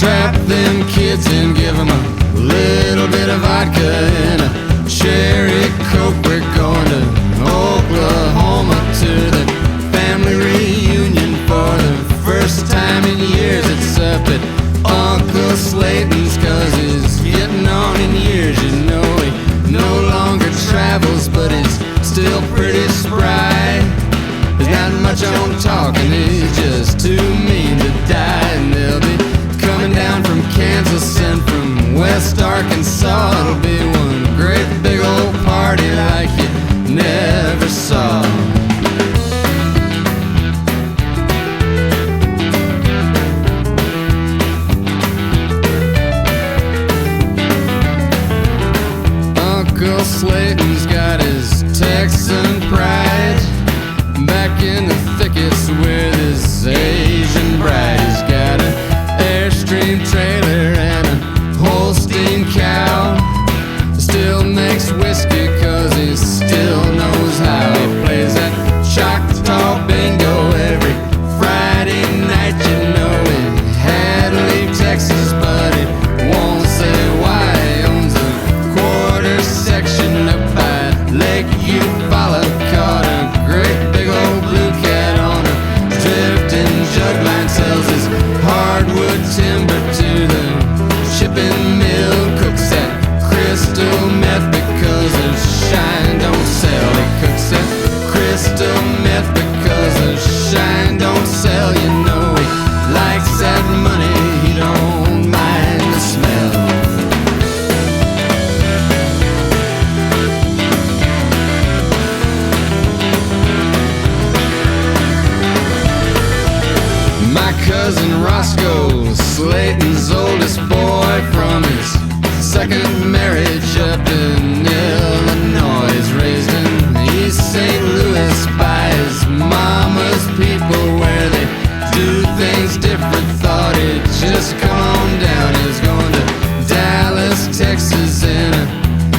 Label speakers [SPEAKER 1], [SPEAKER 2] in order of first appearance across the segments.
[SPEAKER 1] Trap them kids and give them a little bit of vodka and a cherry Coke. We're going to Oklahoma to the family reunion for the first time in years. It's up at Uncle Slayton's 'cause he's getting on in years. You know he no longer travels, but he's still pretty spry. There's not much on talking, he's just too mean to die. And they'll be coming down from Kansas and from West Arkansas. It'll be one great big old party like you never saw. Uncle Slayton's got his Texan pride, back in the thickets with his Asian bride. He's got an Airstream trailer and a Holstein cow. Still makes whiskey 'cause he still knows how. He plays that Choctaw bingo every Friday night. You know he had to leave Texas, but he won't say why. He owns a quarter section up by Lake Eufaula. Caught a great big old blue cat on a drifting jug line. Sells his hardwood timber to the shipping mill. Cooks that crystal meth because the shine don't sell. He cooks that crystal meth because the shine don't sell. You know he likes that money, he don't mind the smell. My cousin Roscoe, Slayton's oldest boy, from his second marriage up in Illinois, is raised in East St. Louis by his mama's people, where they do things different. Thought he'd just come on down. He's going to Dallas, Texas in a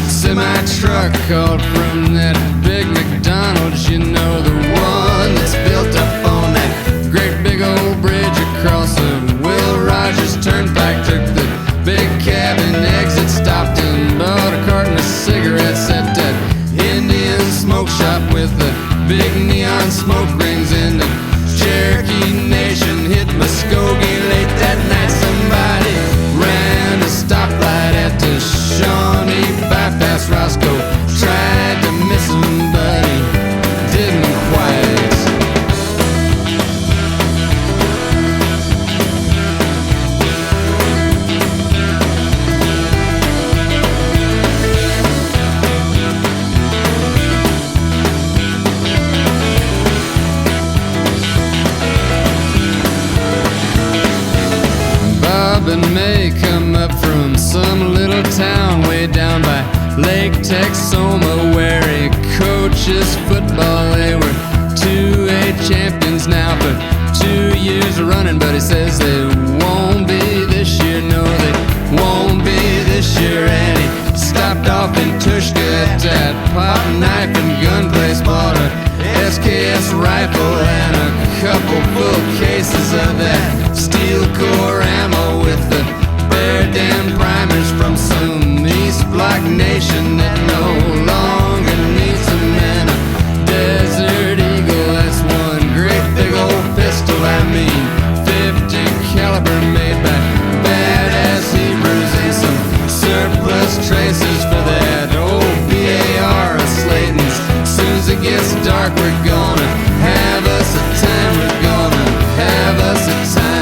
[SPEAKER 1] semi-truck called from that big McDonald's. You know, the one that's built up on that great big old bridge across the Will Rogers Turnpike. Took the big cabin exit, stopped and bought a carton of cigarettes at that Indian smoke shop with the big neon smoke rings in the Cherokee Nation. Hit Muskogee late that night. Somebody ran a stoplight at the Shawnee bypass. Roscoe tried to miss him, but he didn't quite. And May come up from some little town way down by Lake Texoma, where he coaches football. They were 2A champions now for 2 years running, but he says they won't be this year. No, they won't be this year. And he stopped off in Tushka at that pot knife and gun place, bought a SKS rifle and a couple full cases of that steel core ammo with the bare damn primers from some East Block nation that no longer needs them. And a Desert Eagle, that's one great big old pistol. I mean 50 caliber made by badass Hebrews, and some surplus traces for that old BAR of Slayton's. Soon as it gets dark, we're gonna have us a time. We're gonna have us a time.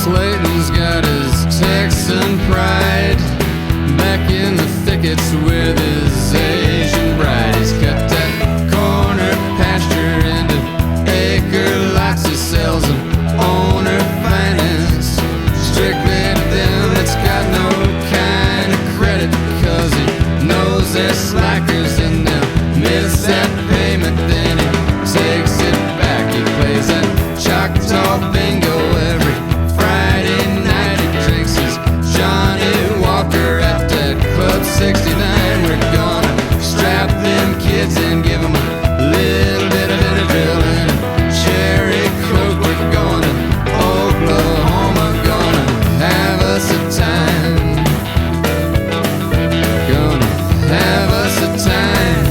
[SPEAKER 1] Slayton's got his Texan pride, back in the thickets with his Asian bride. He's got that corner pasture into acre lots. He sells them owner finance strictly to them that's got no kind of credit, cause he knows they're slackers and they'll miss that payment. Then he takes it back. He plays that Choctaw bingo every Friday night. He drinks his Johnny Walker at that Club 69. We're gonna strap them kids and give them a little bit of Benadryl and a cherry coke. We're going to Oklahoma, gonna have us a time, gonna have us a time.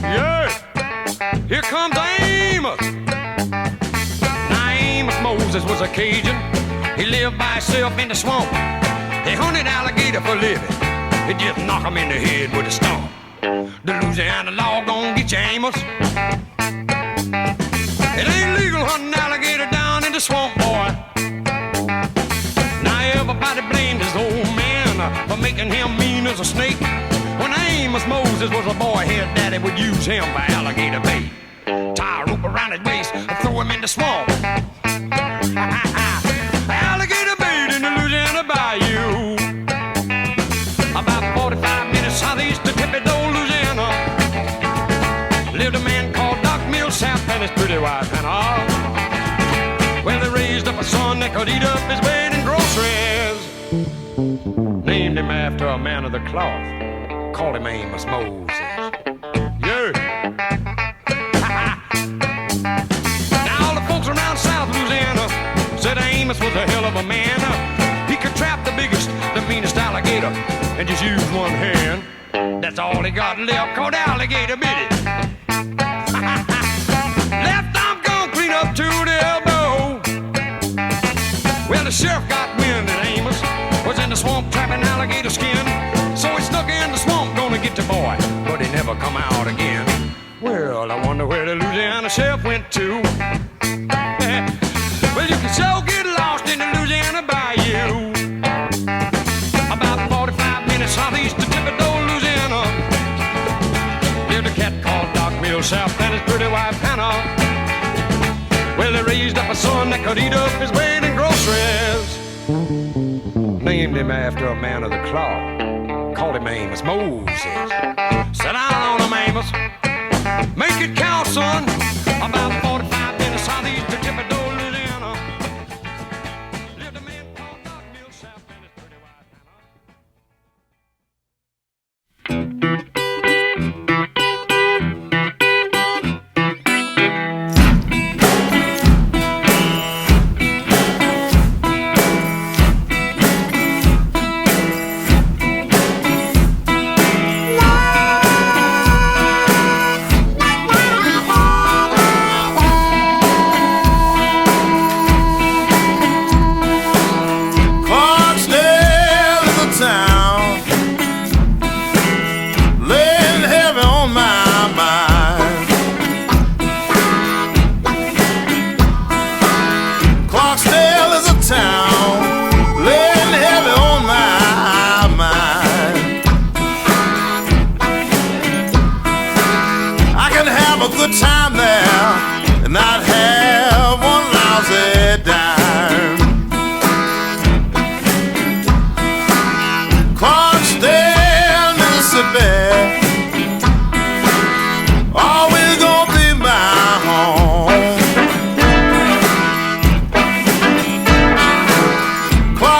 [SPEAKER 2] Yeah, here comes Amos. Now Amos Moses was a Cajun. He lived by himself in the swamp. He hunted alligator for a living. He just knock him in the head with a stump. The Louisiana law gon' get you, Amos. It ain't legal hunting alligator down in the swamp, boy. Now everybody blamed his old man for making him mean as a snake. When Amos Moses was a boy, his daddy would use him for alligator bait. Tie a rope around his waist and throw him in the swamp. Alligator bait in the Louisiana bayou. About 45 minutes southeast of Thibodaux, Louisiana, lived a man called Doc Millsap and his pretty wife Hannah. Well, they raised up a son that could eat up his weight in groceries. Named him after a man of the cloth. Called him Amos Moses. Yeah. Now all the folks around South Louisiana said Amos was a hell of a man. He could trap the biggest, the meanest alligator and just use one hand. That's all he got left, called alligator bit it. Left arm gone clean up to the elbow. Well, the sheriff got wind that Amos was in the swamp trapping alligator skin. So he snuck in the swamp, gonna get the boy, but he never come out again. Well, I wonder where the Louisiana sheriff went to. Well, you can so get lost in the Louisiana bayou. About 45 minutes southeast of Thibodaux, Louisiana, lived a cat called Doc Millsap and his pretty wife Hannah. Well, they raised up a son that could eat up his weight in groceries. Named him after a man of the cloth. Called him Amos Moses. Sit down on him, Amos. Make it count, son. About 45 minutes southeast of Thibodaux, Louisiana, lived a man called Doc Millsap and his pretty wife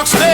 [SPEAKER 3] Oct.